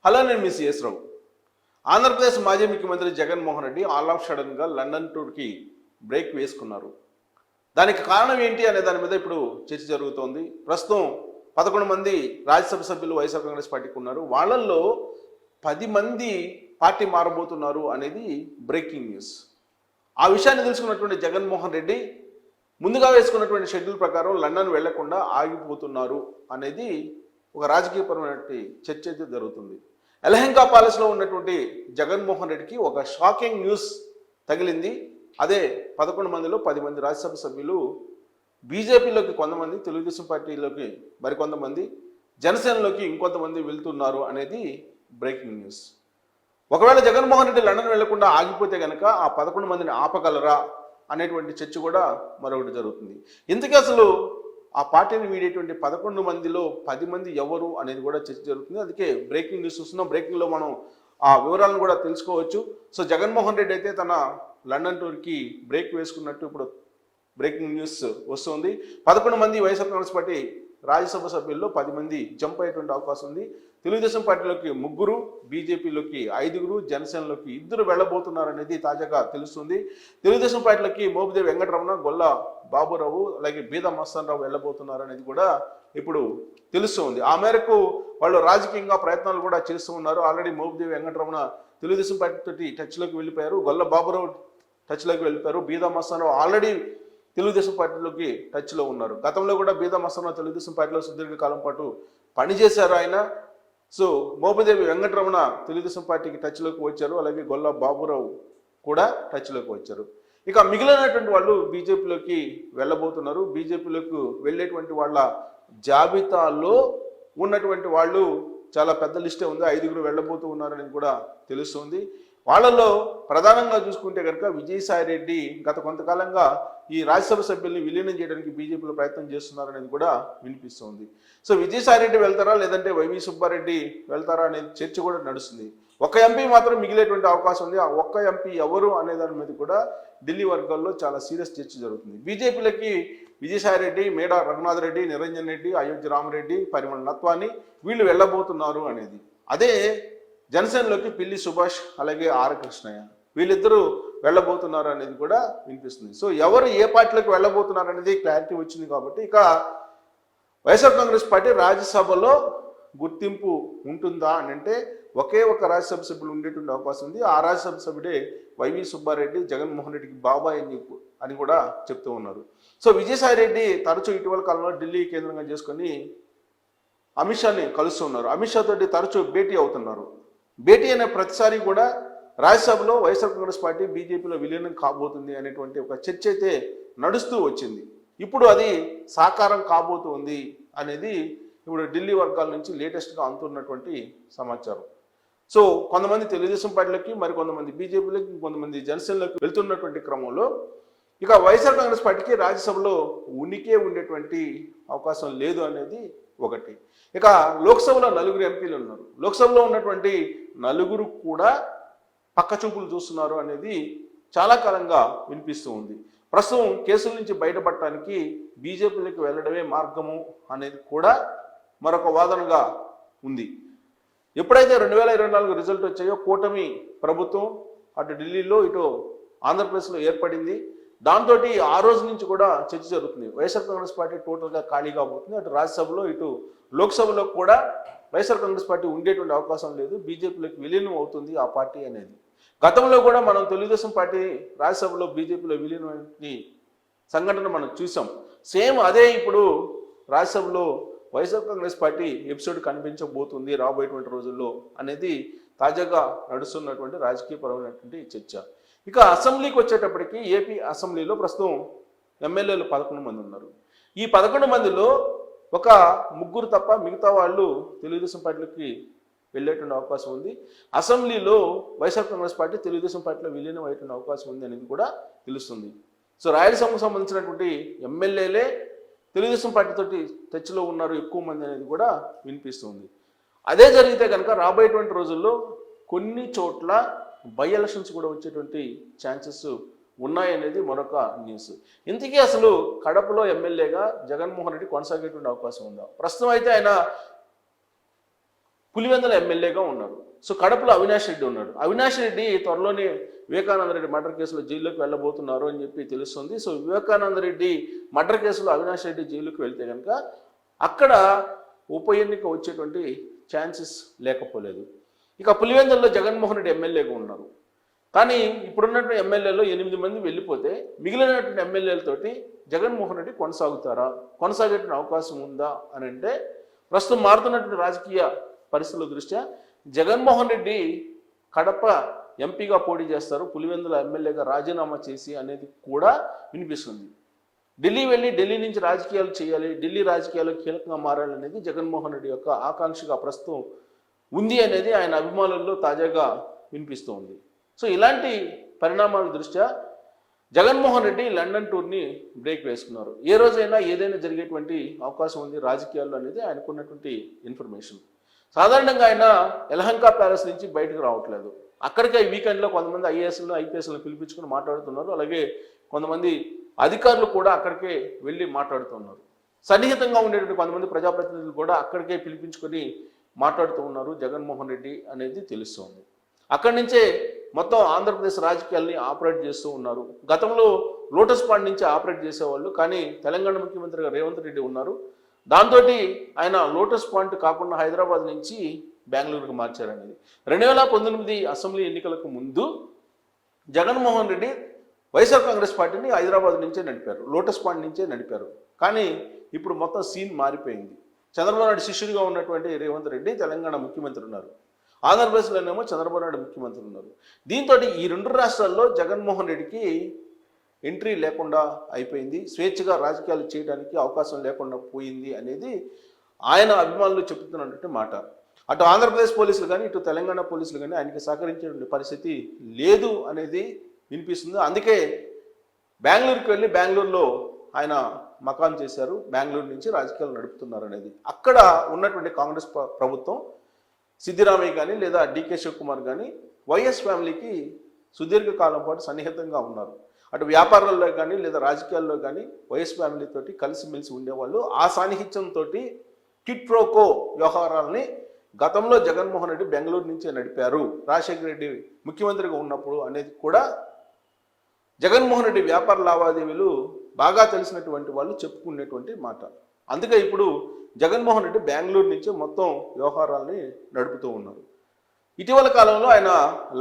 Hello, నేను మీ CS రావు. ఆంధ్రప్రదేశ్ మాజీ ముఖ్యమంత్రి జగన్మోహన్ రెడ్డి ఆల్ ఆఫ్ సడన్గా లండన్ టూర్కి బ్రేక్ వేసుకున్నారు. దానికి కారణం ఏంటి అనే దాని మీద ఇప్పుడు చర్చ జరుగుతోంది. ప్రస్తుతం 11 మంది రాజ్యసభ సభ్యులు వైఎస్ఆర్ కాంగ్రెస్ పార్టీకి ఉన్నారు. వాళ్ళల్లో 10 మంది పార్టీ మారబోతున్నారు అనేది బ్రేకింగ్ న్యూస్. ఆ విషయాన్ని తెలుసుకున్నటువంటి జగన్మోహన్ రెడ్డి ముందుగా వేసుకున్నటువంటి షెడ్యూల్ ప్రకారం లండన్ వెళ్లకుండా ఆగిపోతున్నారు అనేది ఒక రాజకీయపరమైనటువంటి చర్చ అయితే జరుగుతుంది. ఎలహంకా ప్యాలెస్లో ఉన్నటువంటి జగన్మోహన్ రెడ్డికి ఒక షాకింగ్ న్యూస్ తగిలింది. అదే 11 మందిలో 10 మంది రాజ్యసభ సభ్యులు బీజేపీలోకి కొంతమంది, తెలుగుదేశం పార్టీలోకి మరికొంతమంది, జనసేనలోకి ఇంకొంతమంది వెళ్తున్నారు అనేది బ్రేకింగ్ న్యూస్. ఒకవేళ జగన్మోహన్ రెడ్డి లండన్ వెళ్లకుండా ఆగిపోతే కనుక ఆ 11 మందిని ఆపగలరా అనేటువంటి చర్చ కూడా మరొకటి జరుగుతుంది. ఇంతకీ అసలు ఆ పార్టీని వీడేటువంటి 11 మందిలో 10 మంది ఎవరు అనేది కూడా చర్చ జరుగుతుంది. అందుకే బ్రేకింగ్ న్యూస్ చూస్తున్నాం. బ్రేకింగ్లో మనం ఆ వివరాలను కూడా తెలుసుకోవచ్చు. సో జగన్మోహన్ రెడ్డి అయితే తన లండన్ టూర్కి బ్రేక్ వేసుకున్నట్టు ఇప్పుడు బ్రేకింగ్ న్యూస్ వస్తుంది. 11 మంది వైఎస్ఆర్ కాంగ్రెస్ పార్టీ రాజ్యసభ సభ్యుల్లో 10 మంది జంప్ అయ్యేటువంటి అవకాశం ఉంది. తెలుగుదేశం పార్టీలోకి 3, బీజేపీలోకి 5, జనసేనలోకి 2 వెళ్ళబోతున్నారనేది తాజాగా తెలుస్తుంది. తెలుగుదేశం పార్టీలోకి మోపిదేవి వెంకటరమణ, గొల్ల బాబురావు, అలాగే బీద మస్తానరావు వెళ్ళబోతున్నారు అనేది కూడా ఇప్పుడు తెలుస్తుంది. ఆ మేరకు వాళ్ళు రాజకీయంగా ప్రయత్నాలు కూడా చేస్తూ ఉన్నారు. ఆల్రెడీ మోపిదేవి వెంకటరమణ తెలుగుదేశం పార్టీతోటి టచ్లోకి వెళ్ళిపోయారు, గొల్ల బాబురావు టచ్లోకి వెళ్ళిపోయారు, బీద మస్తానరావు ఆల్రెడీ తెలుగుదేశం పార్టీలోకి టచ్లో ఉన్నారు. గతంలో కూడా బీద మస్తానరావు తెలుగుదేశం పార్టీలో సుదీర్ఘకాలం పాటు పనిచేశారు ఆయన. సో మోపిదేవి వెంకటరమణ తెలుగుదేశం పార్టీకి టచ్లోకి వచ్చారు, అలాగే గొల్ల బాబురావు కూడా టచ్లోకి వచ్చారు. ఇక మిగిలినటువంటి వాళ్ళు బీజేపీలోకి వెళ్ళబోతున్నారు. బీజేపీలోకి వెళ్ళేటువంటి వాళ్ళ జాబితాలో ఉన్నటువంటి వాళ్ళు చాలా పెద్ద లిస్టే ఉంది. 5 వెళ్ళబోతూ ఉన్నారని కూడా తెలుస్తుంది. వాళ్ళలో ప్రధానంగా చూసుకుంటే కనుక విజయసాయి రెడ్డి గత కొంతకాలంగా ఈ రాజ్యసభ సభ్యుల్ని విలీనం చేయడానికి బీజేపీలో ప్రయత్నం చేస్తున్నారనేది కూడా వినిపిస్తుంది. సో విజయసాయి రెడ్డి వెళ్తారా లేదంటే వైవి సుబ్బారెడ్డి వెళ్తారా అనేది చర్చ కూడా నడుస్తుంది. ఒక ఎంపీ మాత్రం మిగిలేటువంటి అవకాశం ఉంది. ఆ ఒక్క ఎంపీ ఎవరు అనే దాని మీద కూడా ఢిల్లీ వర్గాల్లో చాలా సీరియస్ చర్చ జరుగుతుంది. బీజేపీలకి విజయసాయి రెడ్డి, మేడా రఘునాథ్ రెడ్డి, నిరంజన్ రెడ్డి, అయోధ్య రామరెడ్డి, పరిమళ నత్వాని వీళ్ళు వెళ్ళబోతున్నారు అనేది. అదే జనసేనలోకి పిల్లి సుభాష్, అలాగే ఆర్ కృష్ణయ్య వీళ్ళిద్దరూ వెళ్ళబోతున్నారు అనేది కూడా వినిపిస్తుంది. సో ఎవరు ఏ పార్టీలోకి వెళ్ళబోతున్నారు అనేది క్లారిటీ వచ్చింది. కాబట్టి ఇక వైఎస్ఆర్ కాంగ్రెస్ పార్టీ రాజ్యసభలో గుర్తింపు ఉంటుందా అని అంటే ఒకే ఒక రాజ్యసభ సభ్యులు ఉండేటువంటి అవకాశం ఉంది. ఆ రాజ్యసభ సభ్యుడే వైవి సుబ్బారెడ్డి, జగన్మోహన్ రెడ్డికి బాబాయ్ అని కూడా చెప్తూ ఉన్నారు. సో విజయసాయి రెడ్డి తరచూ ఇటీవల కాలంలో ఢిల్లీ కేంద్రంగా చేసుకొని అమిత్ షాని కలుస్తూ ఉన్నారు. అమిత్ షా తోటి తరచూ భేటీ అవుతున్నారు. భేటీ అనే ప్రతిసారి కూడా రాజ్యసభలో వైఎస్ఆర్ కాంగ్రెస్ పార్టీ బీజేపీలో విలీనం కాబోతుంది అనేటువంటి ఒక చర్చ అయితే నడుస్తూ వచ్చింది. ఇప్పుడు అది సాకారం కాబోతుంది అనేది ఇప్పుడు ఢిల్లీ వర్గాల నుంచి లేటెస్ట్గా అందుతున్నటువంటి సమాచారం. సో కొంతమంది తెలుగుదేశం పార్టీలకి, మరికొంతమంది బీజేపీలకి, కొంతమంది జనసేనలోకి వెళ్తున్నటువంటి క్రమంలో ఇక వైఎస్ఆర్ కాంగ్రెస్ పార్టీకి రాజ్యసభలో ఉనికే ఉండేటువంటి అవకాశం లేదు అనేది ఒకటి. ఇక లోక్సభలో 4 ఎంపీలు ఉన్నారు. లోక్సభలో ఉన్నటువంటి 4 కూడా పక్క చూపులు చూస్తున్నారు అనేది చాలా కాలంగా వినిపిస్తూ ఉంది. ప్రస్తుతం కేసుల నుంచి బయటపడటానికి బీజేపీలోకి వెళ్ళడమే మార్గము అనేది కూడా మరొక వాదనగా ఉంది. ఎప్పుడైతే 2024 రిజల్ట్ వచ్చాయో కూటమి ప్రభుత్వం అటు ఢిల్లీలో ఇటు ఆంధ్రప్రదేశ్లో ఏర్పడింది. దాంతో ఆ రోజు నుంచి కూడా చర్చ జరుగుతుంది. వైఎస్ఆర్ కాంగ్రెస్ పార్టీ టోటల్గా ఖాళీగా పోతుంది. అటు రాజ్యసభలో ఇటు లోక్సభలో కూడా వైఎస్ఆర్ కాంగ్రెస్ పార్టీ ఉండేటువంటి అవకాశం లేదు. బీజేపీలోకి విలీనం అవుతుంది ఆ పార్టీ అనేది. గతంలో కూడా మనం తెలుగుదేశం పార్టీ రాజ్యసభలో బీజేపీలో విలీనమైన సంఘటన మనం చూసాం. సేమ్ అదే ఇప్పుడు రాజ్యసభలో వైఎస్ఆర్ కాంగ్రెస్ పార్టీ ఎపిసోడ్ కనిపించబోతుంది రాబోయేటువంటి రోజుల్లో అనేది తాజాగా నడుస్తున్నటువంటి రాజకీయపరమైనటువంటి చర్చ. ఇక అసెంబ్లీకి వచ్చేటప్పటికి ఏపీ అసెంబ్లీలో ప్రస్తుతం ఎమ్మెల్యేలు 11 మంది ఉన్నారు. ఈ 11 మందిలో ఒక 3 తప్ప మిగతా వాళ్ళు తెలుగుదేశం పార్టీలోకి వెళ్ళేటువంటి అవకాశం ఉంది. అసెంబ్లీలో వైఎస్ఆర్ కాంగ్రెస్ పార్టీ తెలుగుదేశం పార్టీలో విలీనం అయ్యేటువంటి అవకాశం ఉంది అనేది కూడా తెలుస్తుంది. సో రాయలసీమకు సంబంధించినటువంటి ఎమ్మెల్యేలే తెలుగుదేశం పార్టీతోటి టచ్లో ఉన్నారు ఎక్కువ మంది అనేది కూడా వినిపిస్తుంది. అదే జరిగితే కనుక రాబోయేటువంటి రోజుల్లో కొన్ని చోట్ల బై ఎలక్షన్స్ కూడా వచ్చేటువంటి ఛాన్సెస్ ఉన్నాయనేది మరొక న్యూస్. ఇంతకీ అసలు కడపలో ఎమ్మెల్యేగా జగన్మోహన్ రెడ్డి కొనసాగేటువంటి అవకాశం ఉందా? ప్రస్తుతం అయితే ఆయన పులివెందుల ఎమ్మెల్యేగా ఉన్నారు. సో కడపలో అవినాష్ రెడ్డి ఉన్నాడు. అవినాష్ రెడ్డి త్వరలోనే వివేకానంద రెడ్డి మర్డర్ కేసులో జైల్లోకి వెళ్ళబోతున్నారు అని చెప్పి తెలుస్తుంది. సో వివేకానంద రెడ్డి మర్డర్ కేసులో అవినాష్ రెడ్డి జైలుకి వెళ్తే కనుక అక్కడ ఉప ఎన్నిక వచ్చేటువంటి ఛాన్సెస్ లేకపోలేదు. ఇక పులివెందుల్లో జగన్మోహన్ రెడ్డి ఎమ్మెల్యేగా ఉన్నారు. కానీ ఇప్పుడున్నటువంటి ఎమ్మెల్యేలో 8 మంది వెళ్ళిపోతే మిగిలినటువంటి ఎమ్మెల్యేలతోటి జగన్మోహన్ రెడ్డి కొనసాగేటువంటి అవకాశం ఉందా అని అంటే ప్రస్తుతం మారుతున్నటువంటి రాజకీయ పరిస్థితుల దృష్ట్యా జగన్మోహన్ రెడ్డి కడప ఎంపీగా పోటీ చేస్తారు, పులివెందుల ఎమ్మెల్యేగా రాజీనామా చేసి అనేది కూడా వినిపిస్తుంది. ఢిల్లీ వెళ్ళి ఢిల్లీ నుంచి రాజకీయాలు చేయాలి, ఢిల్లీ రాజకీయాలు కీలకంగా మారాలనేది జగన్మోహన్ రెడ్డి యొక్క ఆకాంక్షగా ప్రస్తుతం ఉంది అనేది ఆయన అభిమానుల్లో తాజాగా వినిపిస్తూ ఉంది. సో ఇలాంటి పరిణామాల దృష్ట్యా జగన్మోహన్ రెడ్డి లండన్ టూర్ని బ్రేక్ వేసుకున్నారు. ఏ రోజైనా ఏదైనా జరిగేటువంటి అవకాశం ఉంది రాజకీయాల్లో అనేది ఆయనకున్నటువంటి ఇన్ఫర్మేషన్. సాధారణంగా ఆయన యలహంక ప్యాలెస్ నుంచి బయటకు రావట్లేదు. అక్కడికే ఈ వీకెండ్లో కొంతమంది ఐఏఎస్లను ఐపీఎస్లను పిలిపించుకుని మాట్లాడుతున్నారు. అలాగే కొంతమంది అధికారులు కూడా అక్కడికే వెళ్ళి మాట్లాడుతున్నారు. సన్నిహితంగా ఉండేటువంటి కొంతమంది ప్రజాప్రతినిధులు కూడా అక్కడికే పిలిపించుకొని మాట్లాడుతూ ఉన్నారు జగన్మోహన్ రెడ్డి అనేది తెలుస్తోంది. అక్కడి నుంచే మొత్తం ఆంధ్రప్రదేశ్ రాజకీయాల్ని ఆపరేట్ చేస్తూ ఉన్నారు. గతంలో లోటస్ పాండ్ నుంచి ఆపరేట్ చేసేవాళ్ళు, కానీ తెలంగాణ ముఖ్యమంత్రిగా రేవంత్ రెడ్డి ఉన్నారు. దాంతో ఆయన లోటస్ పాయింట్ కాకుండా హైదరాబాద్ నుంచి బెంగళూరుకు మార్చారనేది. 2019 అసెంబ్లీ ఎన్నికలకు ముందు జగన్మోహన్ రెడ్డి వైఎస్ఆర్ కాంగ్రెస్ పార్టీని హైదరాబాద్ నుంచే నడిపారు, లోటస్ పాయింట్ నుంచే నడిపారు. కానీ ఇప్పుడు మొత్తం సీన్ మారిపోయింది. చంద్రబాబు నాయుడు శిష్యుడిగా ఉన్నటువంటి రేవంత్ రెడ్డి తెలంగాణ ముఖ్యమంత్రి ఉన్నారు, ఆంధ్రప్రదేశ్లోనేమో చంద్రబాబు నాయుడు ముఖ్యమంత్రి ఉన్నారు. దీంతో ఈ 2 రాష్ట్రాల్లో జగన్మోహన్ రెడ్డికి ఎంట్రీ లేకుండా అయిపోయింది, స్వేచ్ఛగా రాజకీయాలు చేయడానికి అవకాశం లేకుండా పోయింది అనేది ఆయన అభిమానులు చెబుతున్నటువంటి మాట. అటు ఆంధ్రప్రదేశ్ పోలీసులు కానీ ఇటు తెలంగాణ పోలీసులు కానీ ఆయనకి సహకరించే పరిస్థితి లేదు అనేది వినిపిస్తుంది. అందుకే బెంగళూరుకి వెళ్ళి బెంగళూరులో ఆయన మకాం చేశారు, బెంగళూరు నుంచి రాజకీయాలు నడుపుతున్నారు అనేది. అక్కడ ఉన్నటువంటి కాంగ్రెస్ ప్రభుత్వం సిద్దిరామయ్య కానీ లేదా డికే శివకుమార్ కానీ వైఎస్ ఫ్యామిలీకి సుదీర్ఘకాలం పాటు సన్నిహితంగా ఉన్నారు. అటు వ్యాపారాల్లో కానీ లేదా రాజకీయాల్లో కానీ వైఎస్ ఫ్యామిలీతోటి కలిసిమెలిసి ఉండేవాళ్ళు. ఆ సాన్నిహిత్యంతో కిట్ ప్రోకో వ్యవహారాలని గతంలో జగన్మోహన్ రెడ్డి బెంగళూరు నుంచే నడిపారు, రాజశేఖర రెడ్డి ముఖ్యమంత్రిగా ఉన్నప్పుడు అనేది కూడా జగన్మోహన్ రెడ్డి వ్యాపార లావాదేవీలు బాగా తెలిసినటువంటి వాళ్ళు చెప్పుకునేటువంటి మాట. అందుకే ఇప్పుడు జగన్మోహన్ రెడ్డి బెంగళూరు నుంచి మొత్తం వ్యవహారాలని నడుపుతూ ఉన్నారు. ఇటీవల కాలంలో ఆయన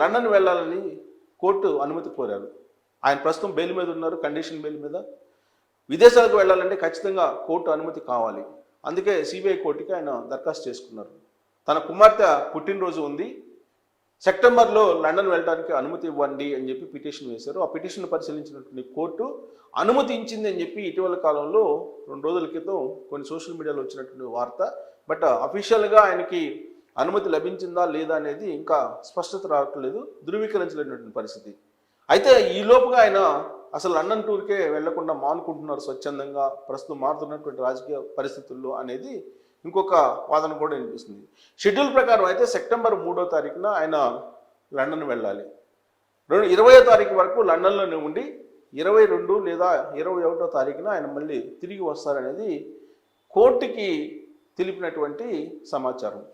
లండన్ వెళ్ళాలని కోర్టు అనుమతి కోరారు. ఆయన ప్రస్తుతం బెయిల్ మీద ఉన్నారు, కండిషన్ బెయిల్ మీద. విదేశాలకు వెళ్ళాలంటే ఖచ్చితంగా కోర్టు అనుమతి కావాలి. అందుకే సిబిఐ కోర్టుకి ఆయన దరఖాస్తు చేసుకున్నారు. తన కుమార్తె పుట్టినరోజు ఉంది, సెప్టెంబర్లో లండన్ వెళ్ళడానికి అనుమతి ఇవ్వండి అని చెప్పి పిటిషన్ వేశారు. ఆ పిటిషన్ పరిశీలించినటువంటి కోర్టు అనుమతి ఇచ్చింది అని చెప్పి ఇటీవల కాలంలో 2 రోజుల క్రితం కొన్ని సోషల్ మీడియాలో వచ్చినటువంటి వార్త. బట్ అఫీషియల్గా ఆయనకి అనుమతి లభించిందా లేదా అనేది ఇంకా స్పష్టత రావట్లేదు, ధృవీకరించలేనటువంటి పరిస్థితి. అయితే ఈ లోపుగా ఆయన అసలు లండన్ టూర్కే వెళ్లకుండా మానుకుంటున్నారు స్వచ్ఛందంగా ప్రస్తుతం మారుతున్నటువంటి రాజకీయ పరిస్థితుల్లో అనేది ఇంకొక వాదన కూడా వినిపిస్తుంది. షెడ్యూల్ ప్రకారం అయితే సెప్టెంబర్ 3వ తారీఖున ఆయన లండన్ వెళ్ళాలి. 20వ తారీఖు వరకు లండన్లోనే ఉండి 22 లేదా 21వ తారీఖున ఆయన మళ్ళీ తిరిగి వస్తారనేది కోర్టుకి తెలిపినటువంటి సమాచారం.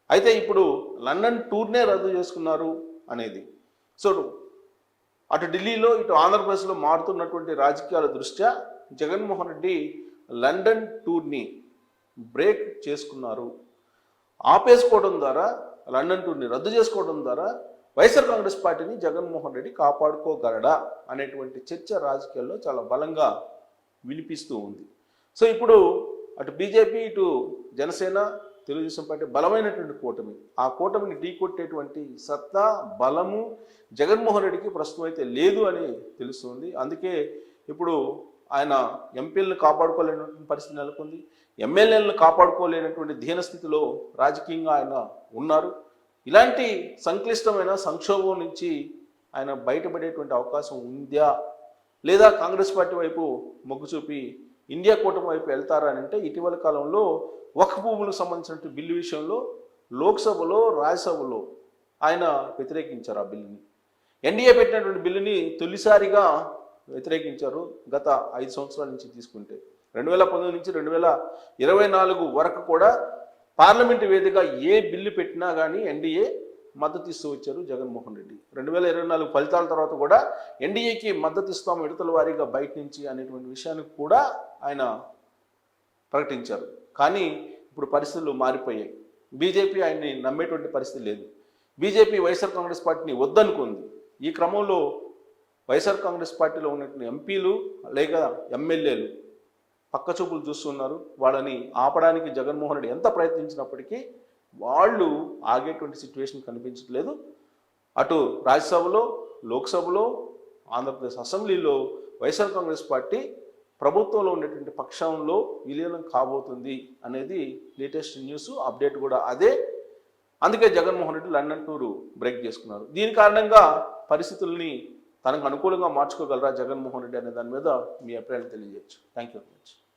అయితే ఇప్పుడు లండన్ టూర్నే రద్దు చేసుకున్నారు అనేది. సో అటు ఢిల్లీలో ఇటు ఆంధ్రప్రదేశ్లో మారుతున్నటువంటి రాజకీయాల దృష్ట్యా జగన్మోహన్ రెడ్డి లండన్ టూర్ని బ్రేక్ చేసుకున్నారు. ఆపేసుకోవడం ద్వారా, లండన్ టూర్ని రద్దు చేసుకోవడం ద్వారా వైఎస్ఆర్ కాంగ్రెస్ పార్టీని జగన్మోహన్ రెడ్డి కాపాడుకోగలడా అనేటువంటి చర్చ రాజకీయాల్లో చాలా బలంగా వినిపిస్తూ ఉంది. సో ఇప్పుడు అటు బీజేపీ ఇటు జనసేన తెలుగుదేశం పార్టీ బలమైనటువంటి కూటమి, ఆ కూటమిని ఢీకొట్టేటువంటి సత్తా బలము జగన్మోహన్ రెడ్డికి ప్రస్తుతం అయితే లేదు అని తెలుస్తుంది. అందుకే ఇప్పుడు ఆయన ఎంపీలను కాపాడుకోలేనటువంటి పరిస్థితి నెలకొంది, ఎమ్మెల్యేలను కాపాడుకోలేనటువంటి దీనస్థితిలో రాజకీయంగా ఆయన ఉన్నారు. ఇలాంటి సంక్లిష్టమైన సంక్షోభం నుంచి ఆయన బయటపడేటువంటి అవకాశం ఉందా లేదా కాంగ్రెస్ పార్టీ వైపు మొగ్గు చూపి ఇండియా కూటమి వైపు వెళ్తారా అని అంటే ఇటీవల కాలంలో వక్ఫ్ భూములకు సంబంధించిన బిల్లు విషయంలో లోక్సభలో రాజ్యసభలో ఆయన వ్యతిరేకించారు. ఆ బిల్లుని ఎన్డీఏ పెట్టినటువంటి బిల్లుని తొలిసారిగా వ్యతిరేకించారు. గత 5 సంవత్సరాల నుంచి తీసుకుంటే 2019 నుంచి 2024 వరకు కూడా పార్లమెంటు వేదికగా ఏ బిల్లు పెట్టినా కానీ ఎన్డీఏ మద్దతు ఇస్తూ వచ్చారు జగన్మోహన్ రెడ్డి. 2024 ఫలితాల తర్వాత కూడా ఎన్డీఏకి మద్దతు ఇస్తాం విడతల వారీగా బయట నుంచి అనేటువంటి విషయాన్ని కూడా ఆయన ప్రకటించారు. కానీ ఇప్పుడు పరిస్థితులు మారిపోయాయి. బీజేపీ ఆయన్ని నమ్మేటువంటి పరిస్థితి లేదు. బీజేపీ వైఎస్ఆర్ కాంగ్రెస్ పార్టీని వద్దనుకుంది. ఈ క్రమంలో వైఎస్ఆర్ కాంగ్రెస్ పార్టీలో ఉన్నటువంటి ఎంపీలు లేక ఎమ్మెల్యేలు పక్కచూపులు చూస్తున్నారు. వాళ్ళని ఆపడానికి జగన్మోహన్ రెడ్డి ఎంత ప్రయత్నించినప్పటికీ వాళ్ళు ఆగేటువంటి సిచ్యువేషన్ కనిపించట్లేదు. అటు రాజ్యసభలో, లోక్సభలో, ఆంధ్రప్రదేశ్ అసెంబ్లీలో వైఎస్ఆర్ కాంగ్రెస్ పార్టీ ప్రభుత్వంలో ఉన్నటువంటి పక్షంలో విలీనం కాబోతుంది అనేది లేటెస్ట్ న్యూస్ అప్డేట్ కూడా అదే. అందుకే Jaganmohan Reddy London tour break చేసుకున్నారు. దీని కారణంగా పరిస్థితుల్ని తనకు అనుకూలంగా మార్చుకోగలరా జగన్మోహన్ రెడ్డి అనే దాని మీద మీ అభిప్రాయాలు తెలియజేయచ్చు. Thank you very much.